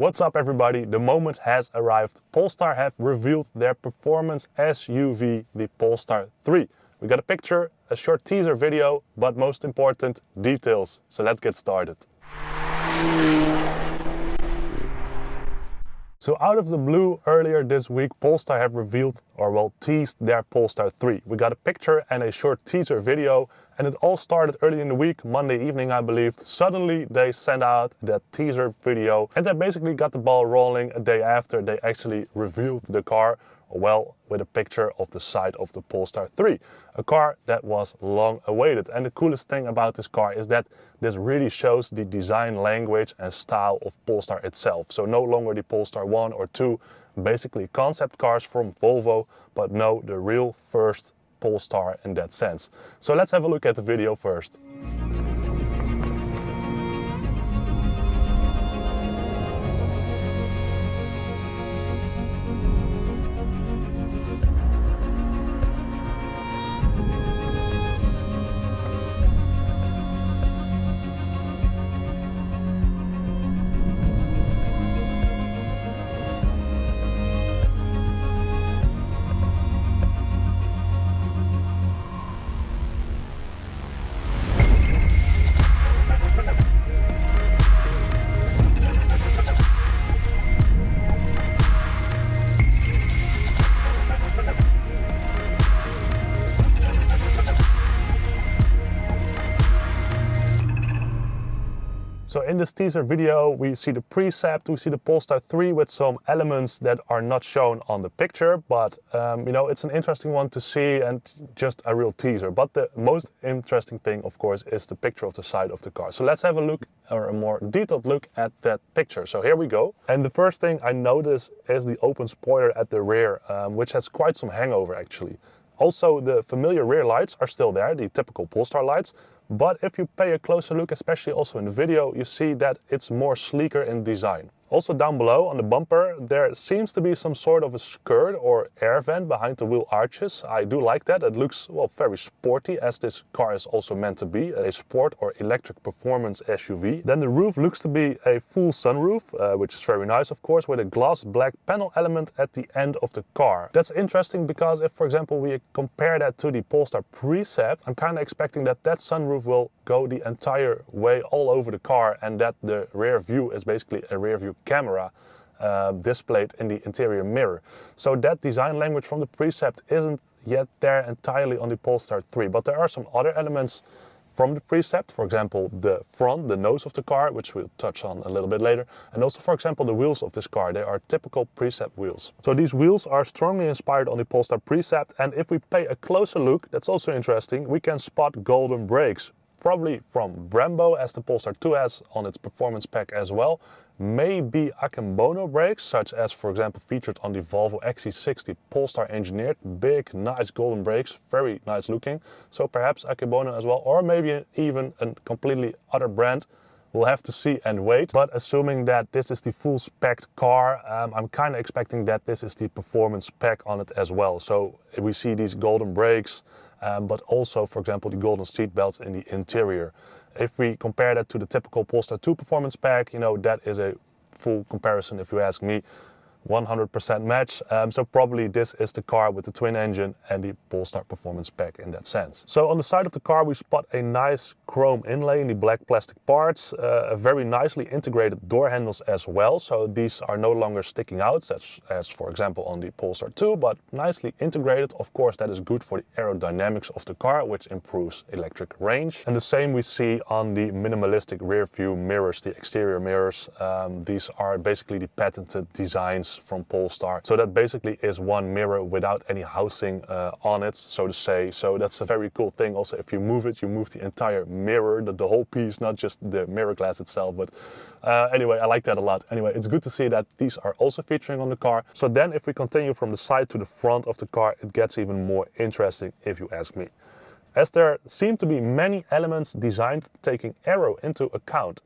What's up everybody, the moment has arrived. Polestar have revealed their performance SUV, the Polestar 3. We got a picture, a short teaser video, but most important, details. So let's get started. So out of the blue, earlier this week, Polestar have revealed, or well, teased their Polestar 3. We got a picture and a short teaser video, and it all started early in the week, Monday evening I believe. Suddenly they sent out that teaser video, and that basically got the ball rolling a day after they actually revealed the car, well, with a picture of the side of the Polestar 3. A car that was long awaited. And the coolest thing about this car is that this really shows the design language and style of Polestar itself. So no longer the Polestar 1 or 2, basically concept cars from Volvo, but no, the real first Polestar in that sense. So let's have a look at the video first. So in this teaser video, we see the precept, we see the Polestar 3 with some elements that are not shown on the picture, but you know, it's an interesting one to see and just a real teaser. But the most interesting thing, of course, is the picture of the side of the car. So let's have a look, or a more detailed look at that picture. So here we go. And the first thing I notice is the open spoiler at the rear, which has quite some hangover actually. Also, the familiar rear lights are still there, the typical Polestar lights. But if you pay a closer look, especially also in the video, you see that it's more sleeker in design. Also down below on the bumper, there seems to be some sort of a skirt or air vent behind the wheel arches. I do like that. It looks, well, very sporty, as this car is also meant to be, a sport or electric performance SUV. Then the roof looks to be a full sunroof, which is very nice, of course, with a gloss black panel element at the end of the car. That's interesting because if, for example, we compare that to the Polestar Precept, I'm kind of expecting that that sunroof will go the entire way all over the car, and that the rear view is basically a rear view camera displayed in the interior mirror. So that design language from the Precept isn't yet there entirely on the Polestar 3, but there are some other elements from the Precept, for example the front, the nose of the car, which we'll touch on a little bit later, and also for example the wheels of this car. They are typical Precept wheels. So these wheels are strongly inspired on the Polestar Precept, and if we pay a closer look, that's also interesting, we can spot golden brakes. Probably from Brembo, as the Polestar 2 has on its performance pack as well. Maybe Akebono brakes, such as for example featured on the Volvo XC60 Polestar engineered. Big, nice golden brakes, very nice looking. So perhaps Akebono as well, or maybe even a completely other brand. We'll have to see and wait. But assuming that this is the full spec car, I'm kind of expecting that this is the performance pack on it as well. So we see these golden brakes, but also, for example, the golden seat belts in the interior. If we compare that to the typical Polestar 2 performance pack, you know, that is a full comparison if you ask me. 100% match, so probably this is the car with the twin engine and the Polestar performance pack in that sense. So on the side of the car we spot a nice chrome inlay in the black plastic parts, a very nicely integrated door handles as well, so these are no longer sticking out such as for example on the Polestar 2, but nicely integrated. Of course that is good for the aerodynamics of the car, which improves electric range. And the same we see on the minimalistic rear view mirrors, the exterior mirrors. These are basically the patented designs from Polestar. So that basically is one mirror without any housing on it, so to say. So that's a very cool thing. Also, if you move it, you move the entire mirror, the whole piece, not just the mirror glass itself. But anyway, I like that a lot. Anyway, it's good to see that these are also featuring on the car. So then if we continue from the side to the front of the car, it gets even more interesting if you ask me. As there seem to be many elements designed taking aero into account.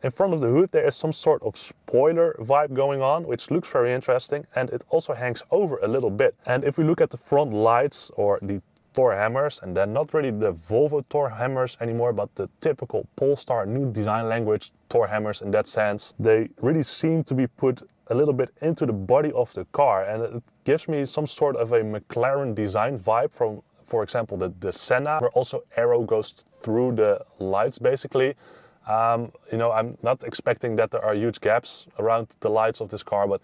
In front of the hood there is some sort of spoiler vibe going on, which looks very interesting, and it also hangs over a little bit. And if we look at the front lights or the Thor hammers, and they're not really the Volvo Thor hammers anymore, but the typical Polestar new design language Thor hammers in that sense. They really seem to be put a little bit into the body of the car, and it gives me some sort of a McLaren design vibe from, for example, the Senna, where also aero goes through the lights basically. You know, I'm not expecting that there are huge gaps around the lights of this car, but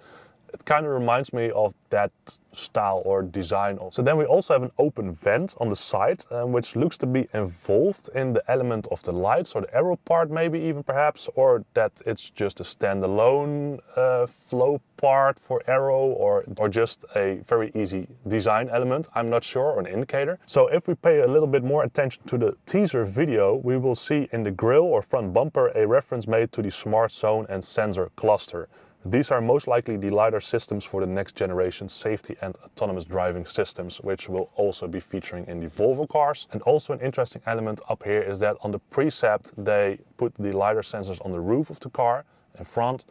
it kind of reminds me of that style or design. So then we also have an open vent on the side, which looks to be involved in the element of the lights or the aero part maybe even perhaps, or that it's just a standalone flow part for aero, or just a very easy design element. I'm not sure, or an indicator. So if we pay a little bit more attention to the teaser video, we will see in the grille or front bumper a reference made to the smart zone and sensor cluster. These are most likely the LiDAR systems for the next generation safety and autonomous driving systems, which will also be featuring in the Volvo cars. And also an interesting element up here is that on the precept they put the LiDAR sensors on the roof of the car in front.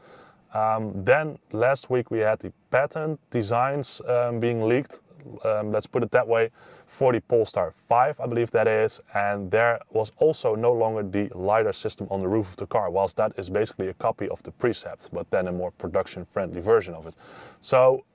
Then last week we had the patent designs being leaked, let's put it that way, for the Polestar 5, I believe that is, and there was also no longer the LiDAR system on the roof of the car, whilst that is basically a copy of the precept, but then a more production-friendly version of it. So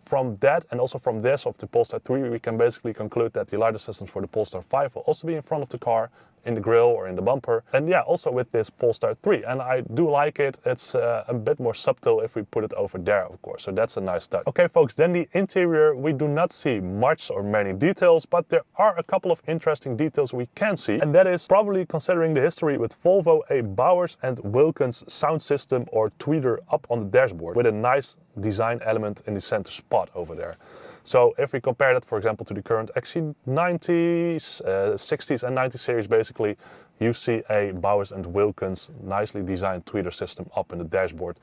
from that, and also from this of the Polestar 3, we can basically conclude that the LiDAR systems for the Polestar 5 will also be in front of the car, in the grille or in the bumper. And yeah, also with this Polestar 3, and I do like it. It's a bit more subtle if we put it over there, of course, so that's a nice touch. Okay folks, then the interior, we do not see much or many details, but there are a couple of interesting details we can see, and that is, probably considering the history with Volvo, a Bowers and Wilkins sound system or tweeter up on the dashboard with a nice design element in the center spot over there. So if we compare that, for example, to the current XC90s, 60s and 90s series, basically, you see a Bowers and Wilkins nicely designed tweeter system up in the dashboard.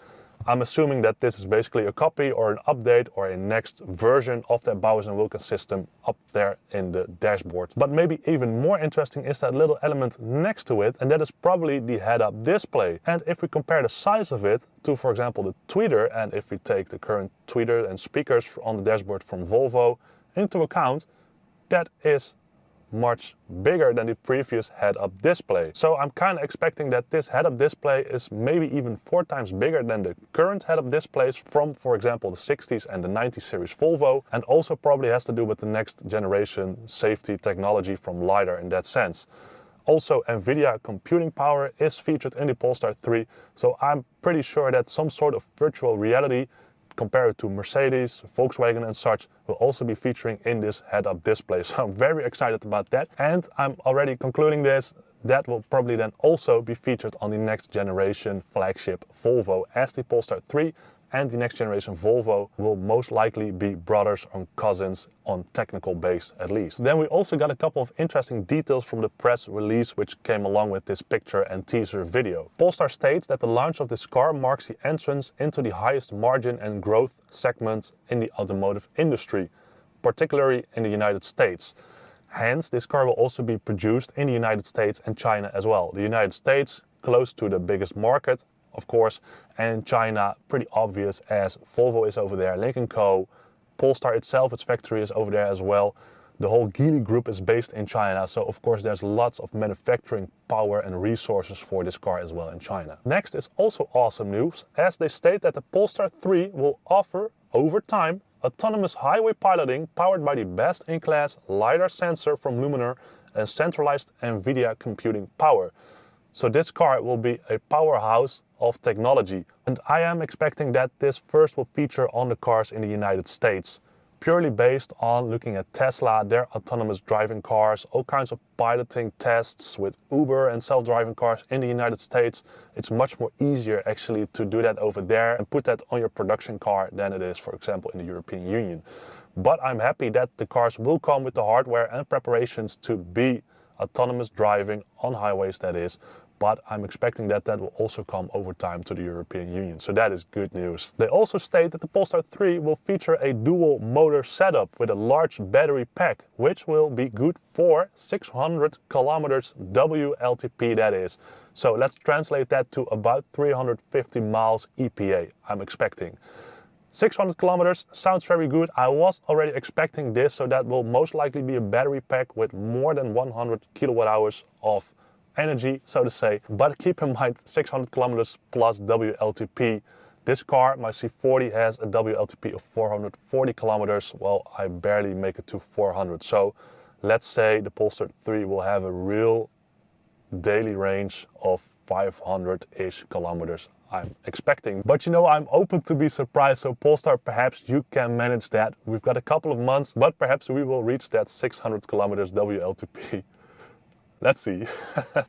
I'm assuming that this is basically a copy or an update or a next version of that Bowers and Wilkins system up there in the dashboard. But maybe even more interesting is that little element next to it, and that is probably the head-up display. And if we compare the size of it to, for example, the tweeter, and if we take the current tweeter and speakers on the dashboard from Volvo into account, that is much bigger than the previous head-up display. So I'm kind of expecting that this head-up display is maybe even 4 times bigger than the current head-up displays from, for example, the 60s and the 90s series Volvo, and also probably has to do with the next generation safety technology from LiDAR in that sense. Also, NVIDIA computing power is featured in the Polestar 3, so I'm pretty sure that some sort of virtual reality compared to Mercedes, Volkswagen and such will also be featuring in this head-up display. So I'm very excited about that, and I'm already concluding this. That will probably then also be featured on the next generation flagship Volvo, as the Polestar 3 and the next generation Volvo will most likely be brothers or cousins on technical base at least. Then we also got a couple of interesting details from the press release which came along with this picture and teaser video. Polestar states that the launch of this car marks the entrance into the highest margin and growth segment in the automotive industry, particularly in the United States. Hence, this car will also be produced in the United States and China as well. The United States, close to the biggest market, of course, and China, pretty obvious, as Volvo is over there, Lynk&Co, Polestar itself, its factory is over there as well. The whole Geely group is based in China, so of course there's lots of manufacturing power and resources for this car as well in China. Next is also awesome news, as they state that the Polestar 3 will offer, over time, autonomous highway piloting powered by the best-in-class LiDAR sensor from Luminar and centralized NVIDIA computing power. So this car will be a powerhouse of technology, and I am expecting that this first will feature on the cars in the United States, purely based on looking at Tesla, their autonomous driving cars, all kinds of piloting tests with Uber and self-driving cars in the United States. It's much more easier actually to do that over there and put that on your production car than it is, for example, in the European Union. But I'm happy that the cars will come with the hardware and preparations to be autonomous driving on highways, that is. But I'm expecting that that will also come over time to the European Union. So that is good news. They also state that the Polestar 3 will feature a dual motor setup with a large battery pack, which will be good for 600 kilometers WLTP, that is. So let's translate that to about 350 miles EPA, I'm expecting. 600 kilometers sounds very good. I was already expecting this, so that will most likely be a battery pack with more than 100 kilowatt hours of energy, so to say. But keep in mind, 600 kilometers plus WLTP. This car, my C40, has a WLTP of 440 kilometers. Well, I barely make it to 400. So let's say the Polestar 3 will have a real daily range of 500-ish kilometers, I'm expecting. But you know, I'm open to be surprised, so Polestar, perhaps you can manage that. We've got a couple of months, but perhaps we will reach that 600 kilometers WLTP. Let's see.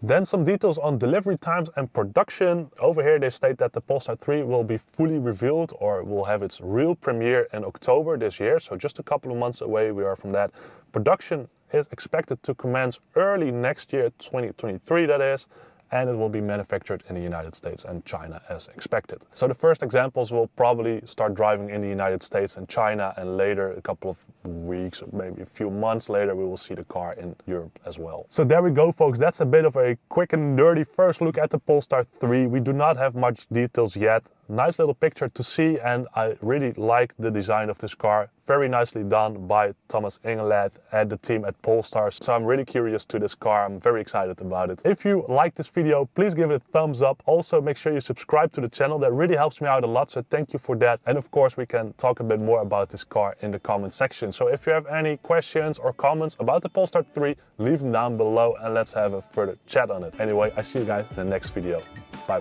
Then some details on delivery times and production. Over here they state that the Polestar 3 will be fully revealed, or will have its real premiere in October this year, so just a couple of months away we are from that. Production is expected to commence early next year, 2023 that is, and it will be manufactured in the United States and China as expected. So the first examples will probably start driving in the United States and China, and later, a couple of weeks or maybe a few months later, we will see the car in Europe as well. So there we go, folks. That's a bit of a quick and dirty first look at the Polestar 3. We do not have much details yet. Nice little picture to see, and I really like the design of this car. Very nicely done by Thomas Ingelet and the team at Polestar. So I'm really curious to this car. I'm very excited about it. If you like this video, please give it a thumbs up. Also, make sure you subscribe to the channel. That really helps me out a lot, so thank you for that. And of course, we can talk a bit more about this car in the comment section. So if you have any questions or comments about the Polestar 3, leave them down below and let's have a further chat on it. Anyway, I see you guys in the next video. Bye bye.